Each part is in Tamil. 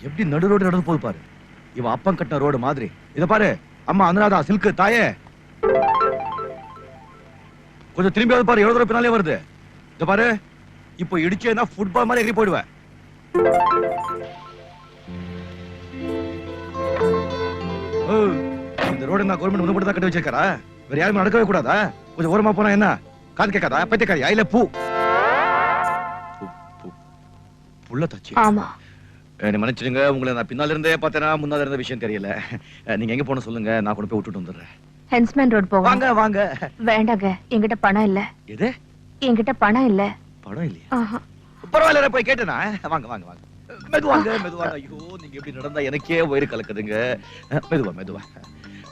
எப்படி நடு ரோடு நடந்து போது பாரு. இவன் அப்பம் கட்டின ரோடு மாதிரி. இத பாரு, அம்மா அனுராதா சில்க் தாயே, கொஞ்சம் திரும்பியாவது பாரு, எவ்வளவு தூரம் பின்னாலே வருது. இத பாரு, இப்போ இடிச்சேன்னா ஃபுட்பால் மாதிரி எகிரி போயிடுவேன். இந்த ரோடு நான் கவர்மெண்ட் முன்னாடி தான் கட்டி வச்சிருக்காரா? வேற யாருமே நடக்கவே கூடாதா? கொஞ்சம் ஓரமா போனா என்ன காது கேட்காதா? பைத்தியக்காரியா இல்ல பூ புள்ள தச்சு? ஆமா. என்ன மன்னிச்சிடுங்க, உங்களை நான் பின்னால இருந்தே பார்த்தேனா முன்னால இருந்த விஷயம் தெரியல. நீங்க எங்க போன சொல்லுங்க, நான் கொண்டு போய் விட்டுட்டு வந்துடுறேன். ஹென்ஸ்மேன் ரோட் போவோம். வாங்க வாங்க. வேண்டாங்க, என்கிட்ட பணம் இல்ல. எது? என்கிட்ட பணம் இல்ல. பணம் இல்லையா? பரவாயில்ல, போய் கேட்டேனா. வாங்க வாங்க வாங்க, மெதுவாங்க மெதுவாங்க. ஐயோ, நீங்க எப்படி நடந்தா எனக்கே வயிறு கலக்குதுங்க. மெதுவா மெதுவா.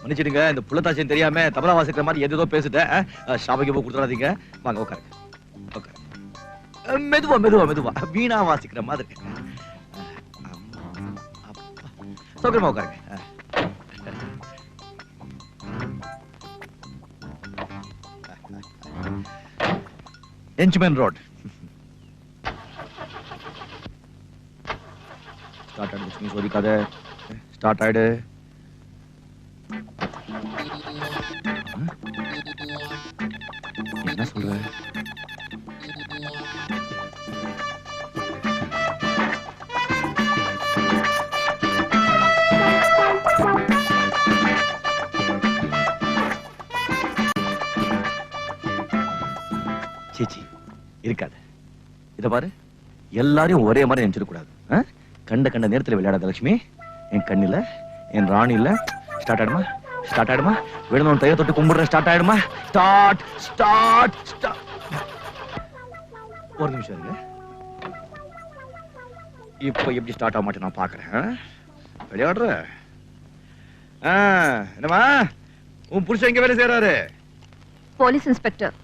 மன்னிச்சிடுங்க, இந்த புள்ளத்தாச்சின்னு தெரியாம தபலா வாசிக்கிற மாதிரி எதோ பேசிட்டேன். ஷாபைக்கு போய் கொடுத்துடாதீங்க. வாங்க உட்காருங்க. உட்காருங்க. மெதுவா மெதுவா மெதுவா, வீணா வாசிக்கிற மாதிரி. சௌகரியமா உட்காருங்க. என்ச்மேன் ரோட். ஸ்டார்ட் ஆயிடு லட்சுமி, சோதிக்காத. ஸ்டார்ட் ஆயிடு. என்ன சொல்ற? சீச்சி, இருக்காது. இத பாரு, எல்லாரையும் ஒரே மாதிரி நினைச்சிட கூடாது. கண்ட கண்ட நேரத்தில் விளையாடாத லட்சுமி. என் கண்ணில, என் ராணில. ஸ்டார்ட் ஆயிடுமா? ஸ்டார்ட் ஆயிடுமா? விடணும் தைய தொட்டு கும்பிடுற. ஸ்டார்ட் ஆயிடுமா? Start start start. ஒரு நிமிஷம் இருங்க. இப்போ எப்படி ஸ்டார்ட் ஆக மாட்டேன் நான் பாக்குறேன். விளையாடுற என்னமா? உன் புருஷன் எங்க வேலை செய்யறாரு? Police inspector.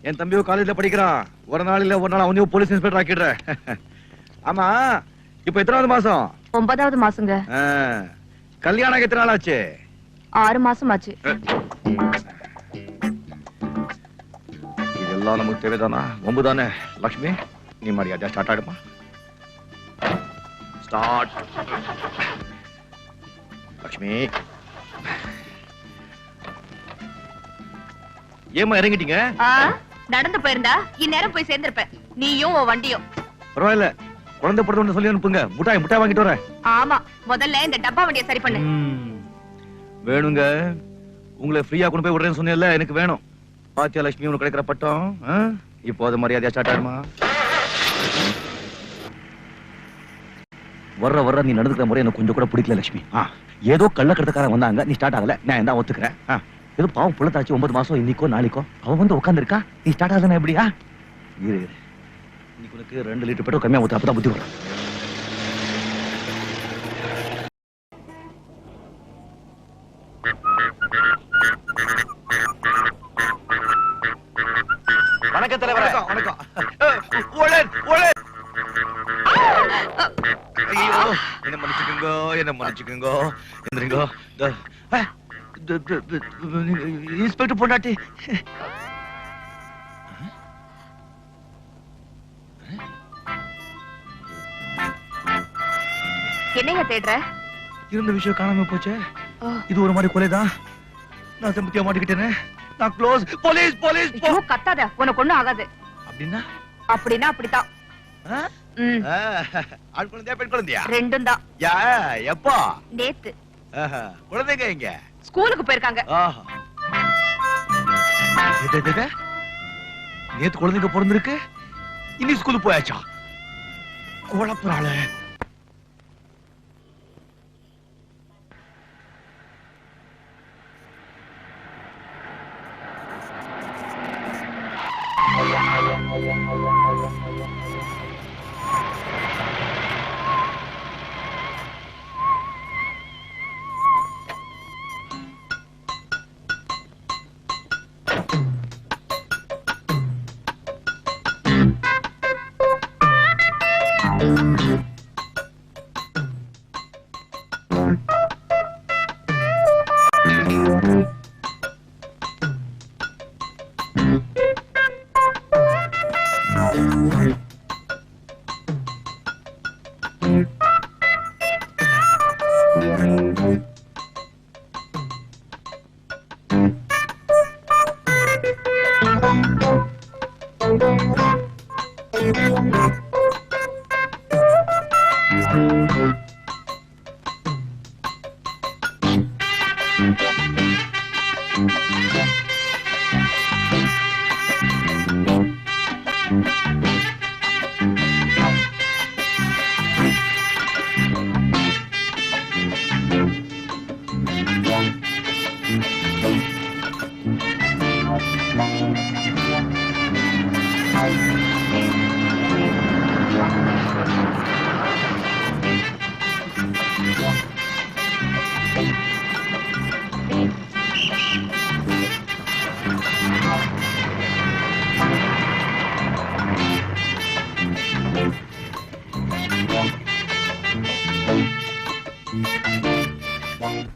என் தம்பியோ காலேஜ்ல படிக்கிறான். ஒரு நாள் இல்ல ஒரு நாள் அவனையும் போலீஸ் இன்ஸ்பெக்டர் ஆக்கிடுறேன். ஆமா, இப்ப எத்தனாவது மாசம்? 9வது மாசங்க. கல்யாணம் எத்தனை நாள் ஆச்சு? 6 மாசம் ஆச்சு. இதெல்லாம் நமக்கு தேவைதானா? வம்பு தானே. லட்சுமி, நீ மரியாதையா ஸ்டார்ட் ஆயிடுமா? ஸ்டார்ட். லட்சுமி, ஏமா இறங்கிட்டீங்க? நடந்து போயிருந்தா இந்நேரம் போய் சேர்ந்திருப்பேன். நீயும் உன் வண்டியும். பரவாயில்ல, குழந்தை பிறந்த சொல்லி அனுப்புங்க. முட்டாய் முட்டாய் வாங்கிட்டு வரேன். ஆமா, முதல்ல இந்த டப்பா வண்டியை சரி பண்ணு. வேணுங்க, உங்களை ஃப்ரீயா கொண்டு போய் விடுறேன்னு சொன்னேன்ல, எனக்கு வேணும். பாத்தியா லட்சுமி, உனக்கு கிடைக்கிற பட்டம். இப்போ அது மரியாதையா ஸ்டார்ட் ஆயிடுமா? வர்ற நீ நடந்துக்கிற முறை எனக்கு கொஞ்சம் கூட பிடிக்கல லட்சுமி. ஏதோ கள்ளக்கடத்தக்காரன் வந்தாங்க, நீ ஸ்டார்ட் ஆகல. நான் என்ன ஒத்துக்கிறேன். ஏதோ பாவம் புள்ளத்தாச்சு, 9 மாசம் இன்னைக்கோ நாளைக்கோ அவன் வந்து உட்கார்ந்து இருக்கா. நீ ஸ்டார்ட் ஆகுதுன்னா எப்படியா? இரு, இன்னைக்கு உனக்கு 2 லிட்டர் பெட்ரோல் கம்மியா ஊத்து, அப்பதான் புத்தி வரும். வணக்கம் தலைவரே. வணக்கம். ஐயோ, என்ன மன்னிச்சுக்குங்க, என்ன மன்னிச்சுக்குங்க. எந்திரிங்க. இன்ஸ்பெக்டர் பொண்டாட்டி. என்னைய தேடுற? இருந்த விஷயம் காணாம போச்சே. இது ஒரு மாதிரி கொலைதான். நான் சம்பத்தியா மாட்டிக்கிட்டேனே. நான் க்ளோஸ். Police police. கத்தாத, உனக்கு ஒண்ணும் ஆகாது. அப்படின்னா? அப்படின்னா அப்படித்தான். ஆண் குழந்தையா பெண் குழந்தையா? ரெண்டும் தான். எப்போ? நேத்து. குழந்தைங்க எங்க? ஸ்கூலுக்கு போயிருக்காங்க. நேத்து குழந்தைங்க பிறந்திருக்கு, இன்னி ஸ்கூலுக்கு போயாச்சா? குழப்பறாள.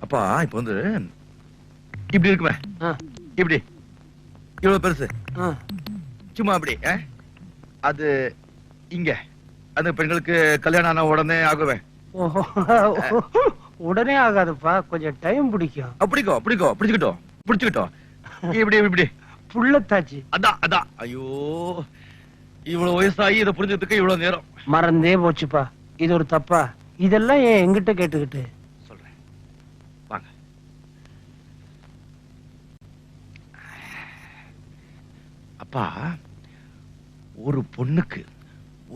அப்பா இப்ப வந்து இப்படி இருக்குமே, இப்படி இவ்வளவு பெருசு, சும்மா அப்படி அது இங்க அந்த பெண்களுக்கு கல்யாணம் ஆன உடனே ஆகுவேன். உடனே ஆகாதுப்பா, கொஞ்சம் டைம் பிடிக்கும். பிடிக்கும் பிடிக்கும் பிடிச்சுக்கிட்டோம் பிடிச்சுக்கிட்டோம் இப்படி இப்படி புள்ளத்தாச்சு. அதான் அதான். ஐயோ இவ்வளவு வயசாகி இதை புரிஞ்சதுக்கு இவ்வளவு நேரம். மறந்தே போச்சுப்பா, இது ஒரு தப்பா? இதெல்லாம் ஏன் எங்கிட்ட கேட்டுக்கிட்டு? சொல்றேன் வாங்க. அப்பா ஒரு பொண்ணுக்கு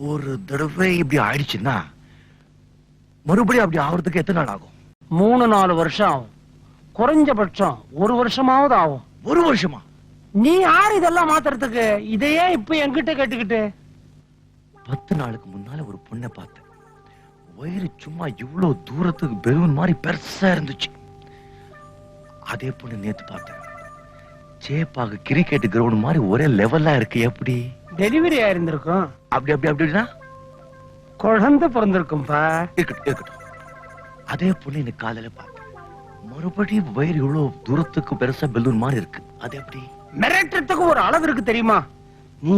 ஒரு தடவை இப்படி ஆயிடுச்சுன்னா மறுபடியும் அப்படி ஆகுறதுக்கு எத்தனை நாள் ஆகும்? 3-4 வருஷம் ஆகும். குறைஞ்சபட்சம் 1 வருஷமாவது ஆகும். 1 வருஷமா? நீ யார் இதெல்லாம் மாத்துறதுக்கு? இதையே இப்ப என்கிட்ட கேட்டுக்கிட்டு? 10 நாளுக்கு முன்னால ஒரு பொண்ணை பார்த்தேன். வயிறு சும்மா இவ்வளவு தூரத்துக்கு பெலூன் மாதிரி பெருசா இருந்துச்சு. அதே பொண்ணு நேத்து பார்த்தேன். சேப்பாக கிரிக்கெட் கிரவுண்ட் மாதிரி ஒரே லெவலா இருக்கு. எப்படி? டெலிவரி ஆயிருந்திருக்கும். அப்படி அப்படி அப்படின்னா குழந்தை பிறந்திருக்கும்பா. இருக்கட்டும் இருக்கட்டும். அதே பொண்ணு இன்னைக்கு காலையில பார்த்தேன். மறுபடியும் வயிறு இவ்வளவு தூரத்துக்கு பெருசா பெலூன் மாதிரி இருக்கு. அது எப்படி? மிரட்டுறதுக்கு ஒரு அளவு இருக்கு தெரியுமா? நீ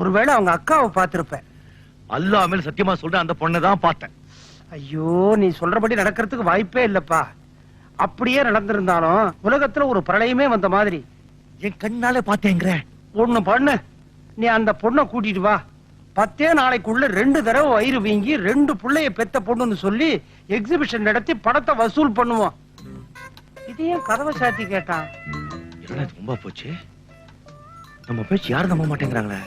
ஒருவேளை அவங்க அக்காவை பார்த்திருப்ப. அல்லாஹ் மேல சத்தியமா சொல்றேன், அந்த பொண்ணை தான் பார்த்தேன். ஐயோ, நீ சொல்றபடி நடக்கிறதுக்கு வாய்ப்பே இல்லப்பா. அப்படியே நடந்திருந்தாலும் உலகத்துல ஒரு பிரளயமே வந்த மாதிரி. என் கண்ணால பார்த்தேங்கிற. ஒண்ணு பண்ணு, நீ அந்த பொண்ணை கூட்டிட்டு வா. 10 நாளைக்குள்ள 2 தடவை வயிறு வீங்கி 2 பிள்ளைய பெத்த பொண்ணுன்னு சொல்லி எக்ஸிபிஷன் நடத்தி படத்தை வசூல் பண்ணுவோம். இதையும் கதவை சாத்தி கேட்டான். என்ன ரொம்ப போச்சு? நம்ம பேச்சு யாரும் நம்ப மாட்டேங்கிறாங்களே.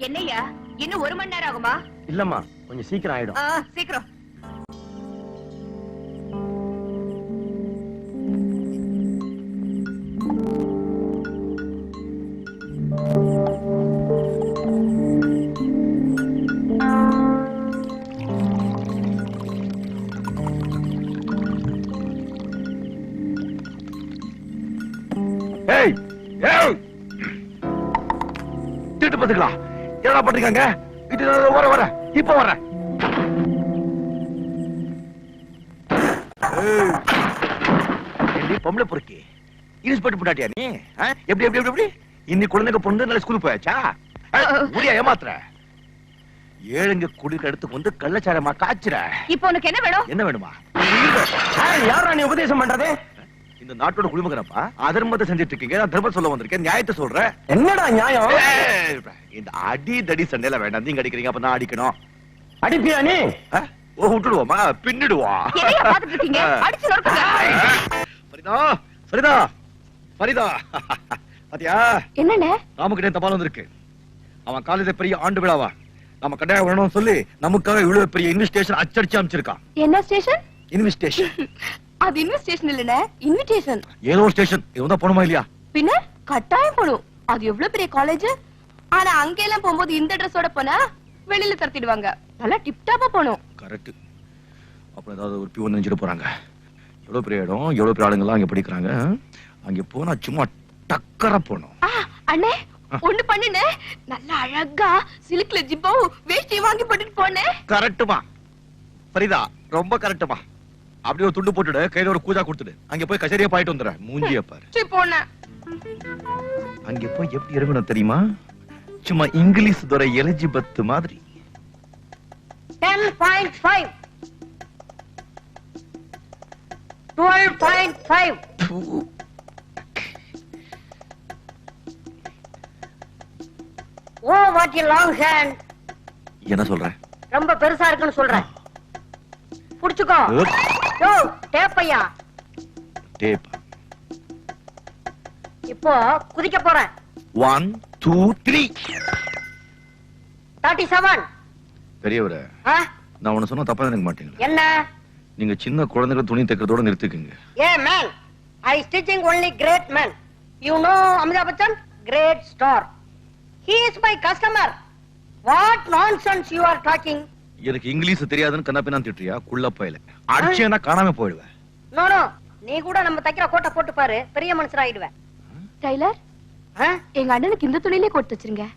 என்னையா இன்னும் 1 மணி நேரம் ஆகுமா? இல்லம்மா, கொஞ்சம் சீக்கிரம் ஆயிடும். சீக்கிரம். ஏய் ஏய் திட்டு பாத்துங்களா? என்ன பண்றீங்க? இது வர வர இப்ப வர. ஏய் பொம்பளை பொறுக்கி இன்ஸ்பெக்டர் பண்ணாட்டியா நீ? எப்படி எப்படி எப்படி இன்னைக்கு குழந்தைங்க பொண்ணு நல்ல ஸ்கூலுக்கு போயாச்சா? முடியா ஏமாத்துற? ஏழுங்க குடிக்கிற இடத்துக்கு வந்து கள்ளச்சாரமா காய்ச்சுற. இப்போ உனக்கு என்ன வேணும்? என்ன வேணுமா? யாரா நீ உபதேசம் பண்றது? இந்த நாட்டோட குடிமகனப்பா. அதர்மத்தை செஞ்சுட்டு இருக்கீங்க. நான் தர்மம் சொல்ல வந்திருக்கேன். நியாயத்தை சொல்றேன். என்னடா நியாயம்? இந்த அடி தடி சண்டையில வேண்டாம். நீங்க அடிக்கிறீங்க, அப்ப நான் அடிக்கணும். அடிப்பியா நீ? ஓ விட்டுடுவோமா? பின்னிடுவா. என்னையா பாத்துட்டு இருக்கீங்க? அடிச்சு நொறுக்குங்க. ஃபரிதா ஃபரிதா ஃபரிதா பாத்தியா? என்னண்ணே? ராமுகிட்ட தபால் வந்திருக்கு. அவன் காலேஜ் பெரிய ஆண்டு விழாவா நம்ம கட்டாயம் வரணும்னு சொல்லி நமக்காக இவ்வளவு பெரிய இன்விடேஷன் அச்சடிச்சு அமைச்சிருக்கான். என்ன ஸ்டேஷன்? இன்விடேஷன். அது இன்விடேஷன் இல்லனே, இன்விடேஷன். ஏதோ ஸ்டேஷன். இவன் போணுமா இல்லையா? பின்ன கட்டாயம் போணும். அது எவ்வளவு பெரிய காலேஜ். ஆனா அங்க எல்லாம் போகும்போது இந்த ட்ரெஸ்ஸோட போனா வெளியில தரத்திடுவாங்க. நல்லா டிப் டாப்பா போணும். கரெக்ட். அப்புறம் ஏதாவது ஒரு பியூன் நினைச்சிட்டு போறாங்க. எவ்வளவு பெரிய இடம், எவ்வளவு பெரிய ஆளுங்க எல்லாம் அங்க படிக்கிறாங்க. அங்க போனா சும்மா டக்கரா போணும். அண்ணே ஒண்ணு பண்ணுனே, நல்லா அழகா சில்க்ல ஜிப்பாவும் வேஷ்டியும் வாங்கி போட்டுட்டு போனே. கரெக்ட்டுமா ஃபரிதா, ரொம்ப கரெக்ட்டுமா. அப்படியே ஒரு துண்டு போட்டுடு, கையில ஒரு கூஜா கொடுத்துடு. அங்க போய் கச்சேரியா பாயிட்டு வந்துடுறேன். மூஞ்சிய பாரு. சரி போனே. அங்க போய் எப்படி இறங்கணும் தெரியுமா? சும்மா இங்கிலீஷ் துறை எலிஜிபெத் மாதிரி. 10.5 12.5 oh what a long hand. என்ன சொல்ற? ரொம்ப பெருசா இருக்குன்னு சொல்றேன். புடிச்சுக்கோ. யோ டேப்பையா. டேப். இப்போ குதிக்க போறேன். 1 2 3 37. பெரியவரே, நான் உன்ன சொன்ன தப்பா நினைக்க மாட்டீங்களா? என்ன? நீங்க சின்ன குழந்தைகள் துணி தைக்கிறதோட நிறுத்திக்கங்க. A man, I stitching only great men. You know Amitabh Bachchan? Great star. He is my customer. What nonsense you are talking? எனக்கு இங்கிலீஷ் தெரியாதுன்னு கண்ணாப்பினான்னு திட்டுறியா குள்ள போயில அடிச்சேன்னா காணாம போயிடுவேன். No no. நீ கூட நம்ம தைக்கிற கோட்டை போட்டு பாரு பெரிய மனுஷன் ஆயிடுவேன். டைலர் எங்க அண்ணனுக்கு இந்த துணியிலே கொடுத்து வச்சிருங்க.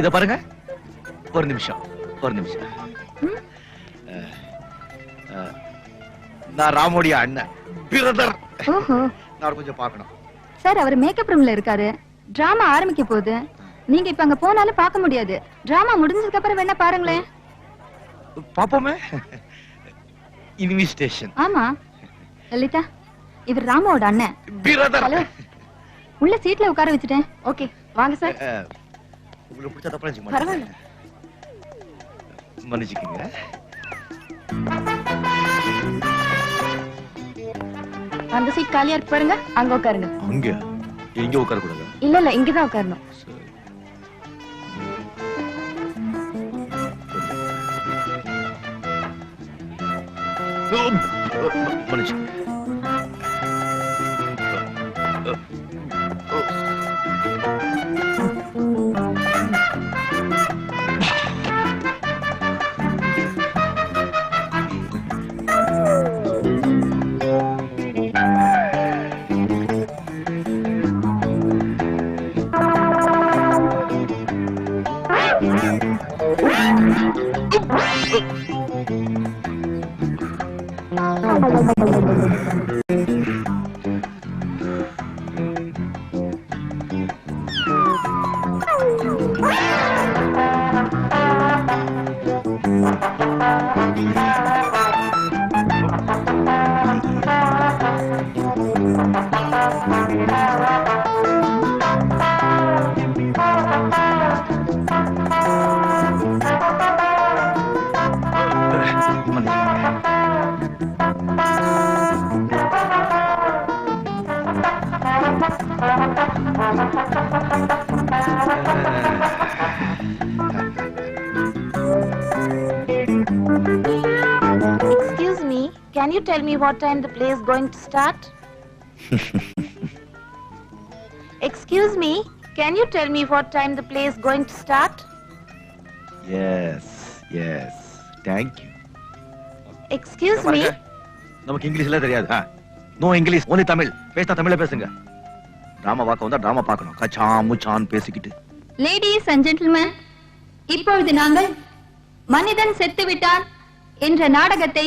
இத பாருங்க ஒரு நிமிஷம் நான் ராமோடைய அண்ணன் பிரதர். நான் கொஞ்சம் பார்க்கணும். சார் அவர் மேக்கப் ரூம்ல இருக்காரு. டிராமா ஆரம்பிக்க போகுது. நீங்க இப்ப அங்க போனாலும் பார்க்க முடியாது. டிராமா முடிஞ்சதுக்கு அப்புறம் வேணா பாருங்களேன். பாப்போமே. இன்விடேஷன். ஆமா லலிதா, இவர் ராமாவோட அண்ணன் பிரதர். ஹலோ, உள்ள சீட்ல உட்கார வச்சுட்டேன். ஓகே வாங்க சார். உங்களுக்கு பிடிச்ச தப்பா நினைச்சு பரவாயில்ல. மன்னிச்சுக்கங்க. அந்த சீட் காலியா இருக்கு பாருங்க, அங்க உட்காருங்க. அங்க எங்க உட்கார கூடாது? இல்ல இங்கதான் உட்காரணும். மன்னிச்சுக்கங்க. Excuse me, can you tell me what time the play is going to start? Excuse me, can you tell me what time the play is going to start? Yes. Thank you. Excuse me. நமக்கு இங்கிலீஷ்ல தெரியாது. No English, only Tamil. பேசினா தமிழ்ல பேசுங்க. டிராமா பார்க்க வந்தா டிராமா பார்க்கணும். கச்சான் முச்சான் பேசிக்கிட்டு. Ladies and gentlemen, இப்பொழுது நாங்கள் மனிதன் செத்துவிட்டான் என்ற நாடகத்தை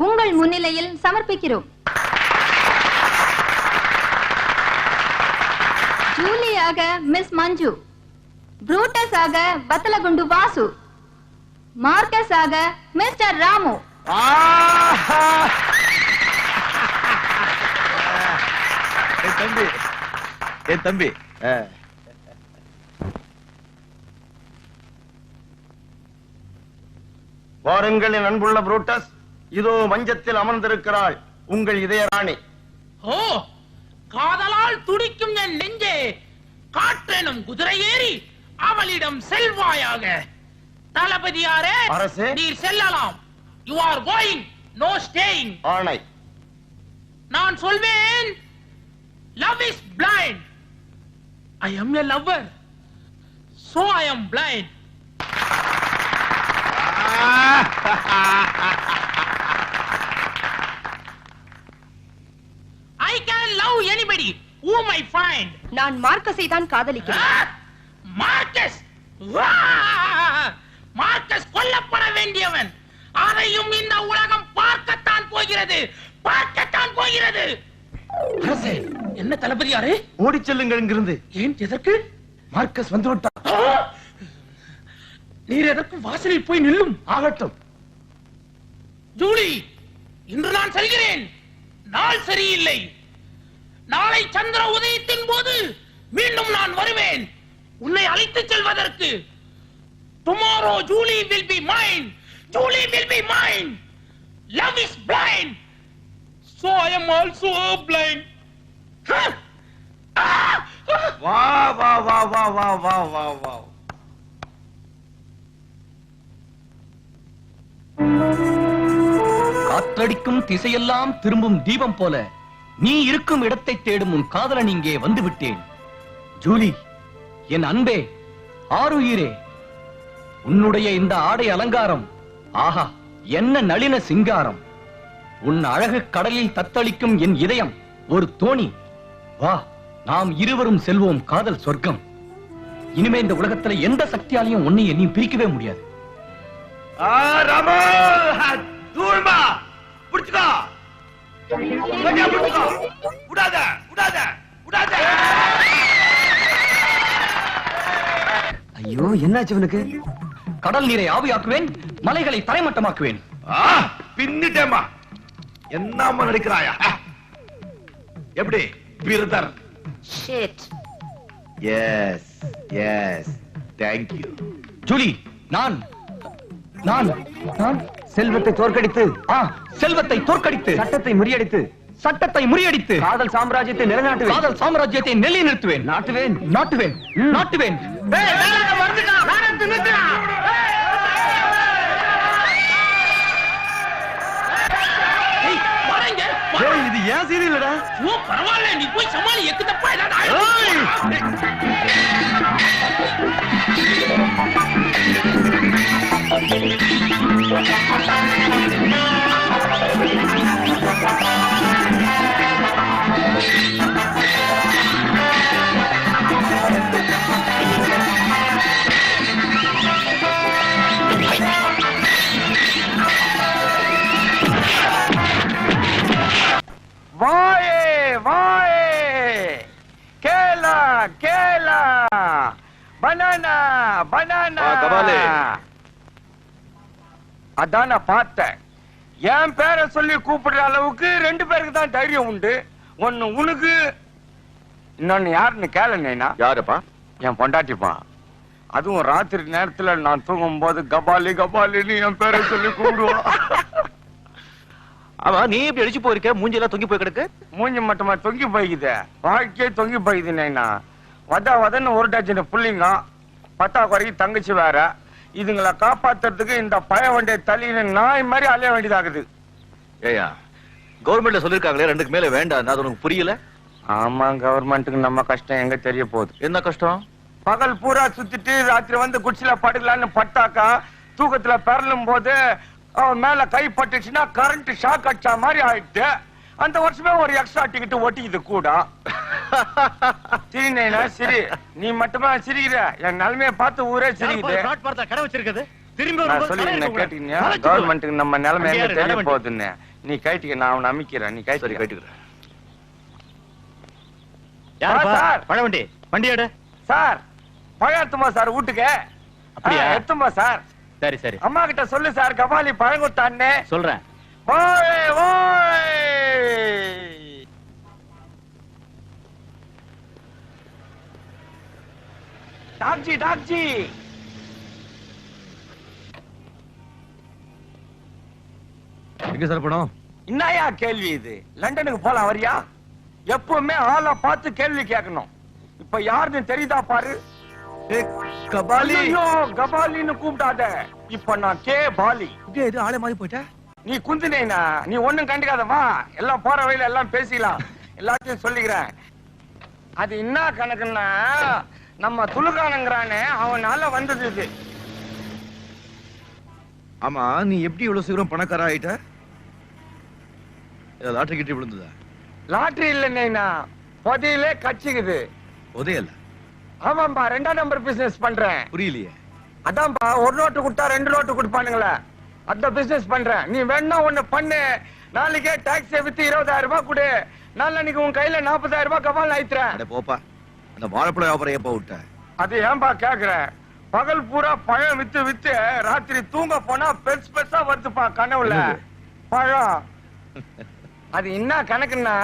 உங்கள் முன்னிலையில் சமர்ப்பிக்கிறோம். ஜூலியாக மிஸ் மஞ்சு, புரூட்டஸ் ஆக வத்தலகுண்டு வாசு, மார்க்கஸ் ஆக மிஸ்டர் ராமு. என் தம்பி வாருங்கள் என் அன்புள்ள புரூட்டஸ், இதோ மஞ்சத்தில் அமர்ந்திருக்கிறாள் உங்கள் இதய ராணி. ஓ, காதலால் துடிக்கும் என் நெஞ்சே, காற்றெனும் குதிரை ஏறி அவளிடம் செல்வாயாக. தளபதியாரே, அரசே, நீர் செல்லலாம். You are going, no staying. ஆணை. நான் சொல்வேன், love is blind. I am a lover, so I am blind. I can love anybody whom I find. நான் மார்க்கஸை தான் காதலிக்கிறேன். மார்க்கஸ், மார்க்கஸ் கொல்லப்பட வேண்டியவன். ஆனால் அதையும் இந்த உலகம் பார்க்கத்தான் போகிறது, பார்க்கத்தான் போகிறது. அரசே, என்ன தளபதியாரே? ஓடி செல்லுங்கள் இங்கிருந்து. ஏன், எதற்கு? மார்க்கஸ் வந்து விட்டார். நீர் எதற்கும் வாசலில் போய் நில்லும். ஆகட்டும். ஜூலி, இன்று நான் செல்கிறேன். நாள் சரியில்லை. நாளை சந்திர உதயத்தின் போது மீண்டும் நான் வருவேன் உன்னை அழைத்துச் செல்வதற்கு. Tomorrow Julie will be mine. Julie will be mine. Love is blind. So I am also blind. Huh? வா வா வா வா வா வா வா வா. காற்றடிக்கும் திசையெல்லாம் திரும்பும் தீபம் போல நீ இருக்கும் இடத்தை தேடும் உன் காதலன் இங்கே வந்து விட்டேன். ஜூலி, என் அன்பே, ஆருயிரே, உன்னுடைய இந்த ஆடை அலங்காரம், ஆஹா, என்ன நளின சிங்காரம்! உன் அழகு கடலில் தத்தளிக்கும் என் இதயம் ஒரு தோணி. வா, நாம் இருவரும் செல்வோம் காதல் சொர்க்கம். இனிமே இந்த உலகத்துல எந்த சக்தியாலையும் உன்னை என்னையும் பிரிக்கவே முடியாது. ராமா, தூள்மா, புடிச்சுக்கோ. புடிச்சுக்கோ. விடாத, விடாத, விடாத. ஐயோ, என்னாச்சு இவனுக்கு? கடல் நீரை ஆவியாக்குவேன், மலைகளை தரைமட்டமாக்குவேன். பின்னிட்டேமா. என்னம்மா நடிக்கிறாயா? எப்படி brother? Shit. Yes yes, thank you. Julie, நான் செல்வத்தை தோற்கடித்து, செல்வத்தை தோற்கடித்து, சட்டத்தை முறியடித்து, சட்டத்தை முறியடித்து, காதல் சாம்ராஜ்யத்தை நிலைநாட்டுவேன். காதல் சாம்ராஜ்யத்தை நெல்லி நிறுத்துவேன். நாட்டுவேன். நாட்டுவேன், நாட்டுவேன். ஏய், வாங்க. இது ஏன் சீரியலடா? ஓ, பரவாயில்லை, நீ போய் சமாளி. எக்கு தப்பா ஏதாவது ஆயிடுச்சு. வாயே வாயே, கேலா கேலா, பனானா பனானா. கபாலி. அதான் நான் பார்த்தேன். என் பேரை சொல்லி கூப்பிடுற அளவுக்கு ரெண்டு பேருக்கு தான் தைரியம் உண்டு. ஒன்னு உனக்கு, இன்னொன்னு யாருன்னு கேளுனா. யாருப்பா? என் பொண்டாட்டிப்பா. அதுவும் ராத்திரி நேரத்துல நான் தூங்கும் போது கபாலி கபாலின்னு என் பேரை சொல்லி கூப்பிடுவா. ஆமா, நீ இப்படி அடிச்சு போயிருக்க, மூஞ்சிலாம் தொங்கி போய் கிடக்கு. மூஞ்சி மட்டுமா தொங்கி போய்க்குது, வாழ்க்கையே தொங்கி போய்க்குது. நைனா வதன்னு ஒரு டஜன் புள்ளிங்க, பத்தா குறைக்கு தங்கச்சி வேற. இதுங்களை காப்பாத்துறதுக்கு இந்த பய வண்டிய தள்ளின நாய் மாதிரி அலைய வேண்டியதாகுது. ஏயா, கவர்மெண்ட்ல சொல்லிருக்காங்களே ரெண்டுக்கு மேல வேண்டாம், அது உனக்கு புரியல? ஆமா, கவர்மெண்ட்டுக்கு நம்ம கஷ்டம் எங்க தெரிய போகுது? என்ன கஷ்டம்? பகல் பூரா சுத்திட்டு ராத்திரி வந்து குச்சில படுக்கலான்னு பட்டாக்கா, தூக்கத்துல பெறலும் போது அவன் மேல கை பட்டுச்சுன்னா கரண்ட் ஷாக் அடிச்சா மாதிரி ஆயிடுச்சு. அந்த வருஷமே ஒரு எக்ஸ்ட்ரா டிக்கெட் ஒட்டிக்குது கூட. சிரினா சிரி, நீ மட்டுமா சிரிக்கிற? என் நிலைமையை பார்த்து ஊரே சிரிக்குது. கடை வச்சிருக்கிறது நான் சொல்லி கேட்டீங்க, கவர்மெண்ட்டுக்கு நம்ம நிலைமை எங்க தெரிய போகுதுன்னு. நீ கைட்டிக்க, நான் அவனை அமைக்கிறேன். நீ கைட்டி கைட்டுக்கிறேன். பழவண்டி வண்டியாடு சார். பழம் எடுத்துமா சார் வீட்டுக்கு? அப்படியா? எடுத்துமா சார். சரி சரி, அம்மா கிட்ட சொல்லு சார், கபாலி பழம் கொடுத்தான்னு சொல்றேன். ஓய் ஓய். டாக்ஜி டாக்ஜி. எங்க சார் பணம்? என்னையா கேள்வி இது? லண்டனுக்கு போலாம் வரியா? எப்பவுமே ஆளை பார்த்து கேள்வி கேட்கணும். இப்ப யாருன்னு தெரியுதா பாரு. கபாலி. ஐயோ, கபாலின்னு கூப்பிடாத. இப்ப நான் கே பாலி. இது ஆளே மாறி போயிட்டா? நீ குந்தினேனா? நீ ஒண்ணும் கண்டுக்காத, வா. எல்லாம் போற வழியில எல்லாம் பேசிக்கலாம். எல்லாத்தையும் சொல்லிக்கிறேன். அது என்ன கணக்குன்னா, நம்ம துலுக்கானுங்கிறானே, அவனால வந்தது இது. ஆமா, நீ எப்படி இவ்வளவு சீக்கிரம் பணக்கார ஆயிட்ட? லாட்டரி கிட்டி விழுந்ததா? லாட்டரி இல்லைன்னா புதையிலே கட்சிக்குது. உதயல? ஆமாம்பா, 2ஆம் நம்பர் பிசினஸ் பண்றேன். புரியலையே. அதான்பா, ஒரு நோட்டு கொடுத்தா 2 நோட்டு கொடுப்பானுங்களே. அந்த பிசினஸ் பண்றேன். நீ வேணா ஒண்ணு பண்ணு. நாளைக்கே டாக்ஸியை வித்து 20,000 ரூபாய் கொடு. நாளைக்கு உன் கையில 40,000 ரூபாய் கபால் ஆயிடுறேன். அட போப்பா, அந்த வாழைப்பழ வியாபாரம் எப்ப விட்ட? அது ஏன்பா கேக்குறேன்? பகல் பூரா பழம் வித்து வித்து ராத்திரி தூங்க போனா பெருசு பெருசா வருதுப்பா கனவுல பழம். அது என்ன கணக்குன்னா,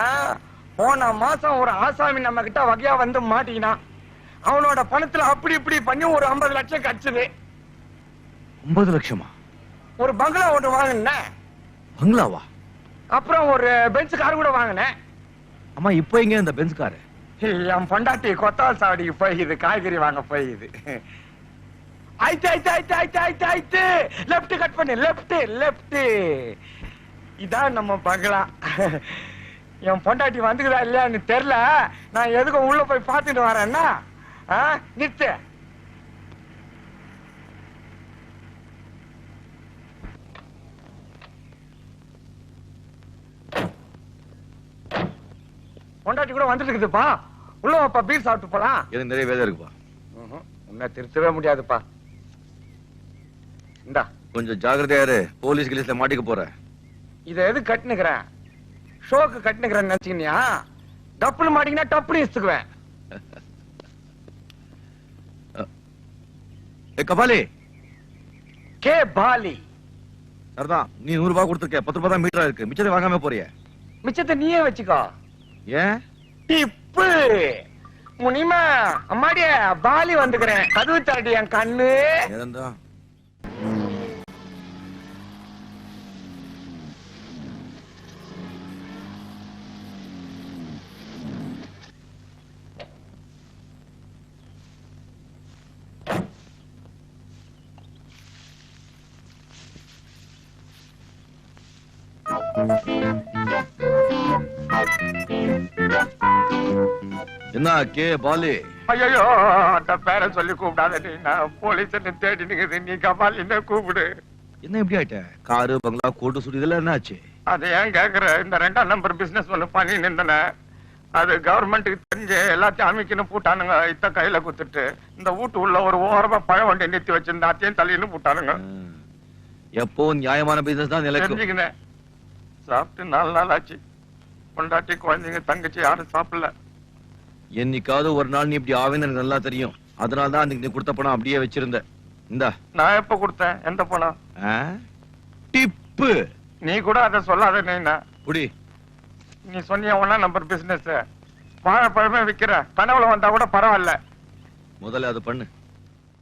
போன மாசம் ஒரு ஆசாமி நம்ம கிட்ட வகையா வந்து மாட்டிக்கினான். அவனோட பணத்துல அப்படி இப்படி பண்ணி ஒரு 50 லட்சம் கச்சுது. 50 லட்சமா? ஒரு பங்களா ஒன்று வாங்கினேன். பங்களாவா? அப்புறம் ஒரு பென்ஸ் கார் கூட வாங்கினேன். அம்மா இப்போ எங்க இந்த பென்ஸ் காரு? என் பொண்டாட்டி கொத்தால் சாவடிக்கு போயிது, காய்கறி வாங்க போயிது. ஆயிட்டு ஆயிட்டு ஆயிட்டு ஆயிட்டு ஆயிட்டு ஆயிட்டு லெப்ட் கட் பண்ணு, லெப்ட் லெப்ட். இதான் நம்ம பங்களா. என் பொண்டாட்டி வந்துக்குதா இல்லையான்னு தெரியல. நான் எதுக்கும் உள்ள போய் பார்த்துட்டு வரேன்னா நிறுத்து. பொண்டாட்டி கூட வந்துட்டு இருக்குதுப்பா. உள்ள வாப்பா, பீர் சாப்பிட்டு போலாம். எனக்கு நிறைய வேலை இருக்குப்பா. உன்னை திருத்தவே முடியாதுப்பா. இந்தா கொஞ்சம் ஜாக்கிரதையா இரு, போலீஸ் கிலீஸ்ல மாட்டிக்க போற. இத எது கட்டுனுக்கிறேன்? ஷோக்கு கட்டுனுக்கிறேன்னு நினைச்சீங்கயா? டப்புனு மாட்டிங்கன்னா டப்புனு இசுக்குவேன். கபாலி. கே பாலி. சரிதான், நீ 100 ரூபாய் கொடுத்துருக்க, 10 ரூபாய் தான் மீட்டரா இருக்கு. மிச்சத்தை வாங்காம போறிய? மிச்சத்தை நீயே வச்சுக்கோ. ஏன்? டிப்பு முனிமா. அம்மாடிய பாலி வந்துக்கிறேன். கதவு தாடி என் கண்ணு. நேரம்தான். என்ன கே பாலி? ஐயோ, அந்த பேரை சொல்லி கூப்பிடாத. நீ நான் போலீஸ் தேடி நிக்குது. நீ கபால் என்ன கூப்பிடு. என்ன இப்படி ஆயிட்ட? காரு பங்களா கோட்டு சுடி இதெல்லாம் என்ன ஆச்சு? அது ஏன் கேக்குற? இந்த 2ஆம் நம்பர் பிசினஸ் ஒண்ணு பண்ணி நின்றன. அது கவர்மெண்ட்டுக்கு தெரிஞ்சு எல்லாத்தையும் அமைக்கணும் பூட்டானுங்க. இத்த கையில குத்துட்டு இந்த வீட்டு உள்ள ஒரு ஓரமா பழம் வண்டி நிறுத்தி வச்சிருந்த அத்தையும் தள்ளின்னு பூட்டானுங்க. எப்போ நியாயமான பிசினஸ் தான் நிலைக்கும். தெரிஞ்சுக்கினேன். சாப்பிட்டு 4 நாள் ஆச்சு. பொண்டாட்டி குழந்தைங்க தங்கச்சி யாரும் சாப்பிடல. என்னைக்காவது ஒரு நாள் நீ இப்படி ஆவேன்னு எனக்கு நல்லா தெரியும். அதனாலதான் அன்னைக்கு நீ கொடுத்த பணம் அப்படியே வச்சிருந்த. இந்தா. நான் எப்ப கொடுத்தேன்? எந்த பணம்? டிப்பு. நீ கூட அதை சொல்லாத. நீ புடி. நீ சொன்னிய 1ஆம் நம்பர் பிசினஸ் வாழைப்பழமே விக்கிற. கனவுல வந்தா கூட பரவாயில்ல. முதல்ல அது பண்ணு.